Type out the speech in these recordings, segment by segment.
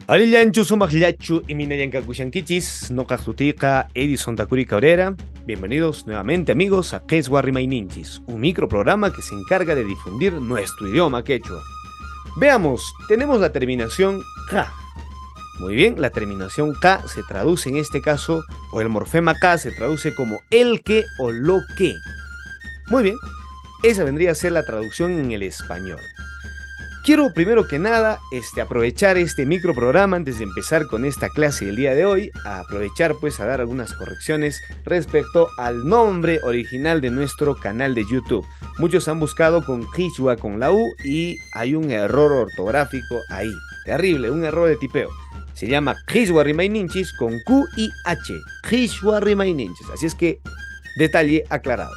Arillanchu sumaklachu y minayankakushankichis, no kasutika Edison Takuri Cabrera. Bienvenidos nuevamente amigos a Keswa Ninchis, un microprograma que se encarga de difundir nuestro idioma quechua. Veamos, tenemos la terminación K. Muy bien, la terminación K se traduce en este caso, o el morfema K se traduce como el que o lo que. Muy bien, esa vendría a ser la traducción en el español. Quiero primero que nada aprovechar este microprograma antes de empezar con esta clase del día de hoy, a aprovechar pues a dar algunas correcciones respecto al nombre original de nuestro canal de YouTube. Muchos han buscado con Quichua con la U y hay un error ortográfico ahí, terrible, un error de tipeo. Se llama Quichua Ninchis con Q y H, Quichua Ninchis, así es que detalle aclarado.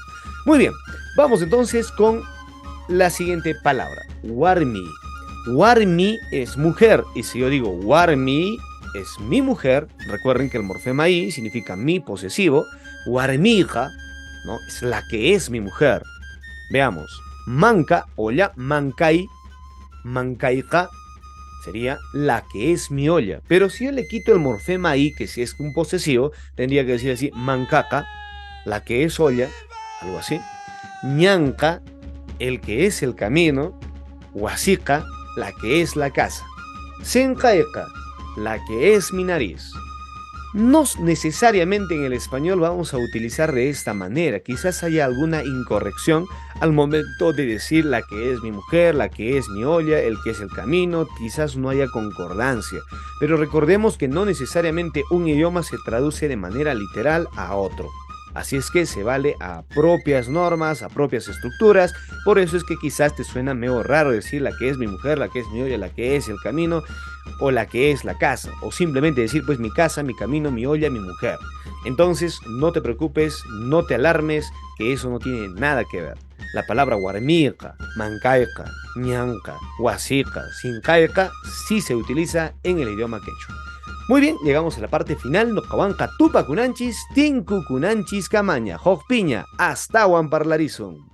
Muy bien, vamos entonces con la siguiente palabra, warmi. Warmi es mujer, y si yo digo warmi es mi mujer, recuerden que el morfema I significa mi posesivo, warmija, ¿no? Es la que es mi mujer. Veamos, manca olla, mancay, mancaica sería la que es mi olla, pero si yo le quito el morfema I, que si es un posesivo, tendría que decir así, mancaca, la que es olla, algo así, ñanca, el que es el camino, huasica, la que es la casa, sencaeca, la que es mi nariz. No necesariamente en el español vamos a utilizar de esta manera, quizás haya alguna incorrección al momento de decir la que es mi mujer, la que es mi olla, el que es el camino, quizás no haya concordancia, pero recordemos que no necesariamente un idioma se traduce de manera literal a otro. Así es que se vale a propias normas, a propias estructuras. Por eso es que quizás te suena medio raro decir la que es mi mujer, la que es mi olla, la que es el camino o la que es la casa. O simplemente decir pues mi casa, mi camino, mi olla, mi mujer. Entonces no te preocupes, no te alarmes, que eso no tiene nada que ver. La palabra guarmica, mancaica, ñanca, huasica, sincaica sí se utiliza en el idioma quechua. Muy bien, llegamos a la parte final. Nocahuanca tupa kunanchis, tinku kunanchis camaña, jojpiña, hasta parlarizum.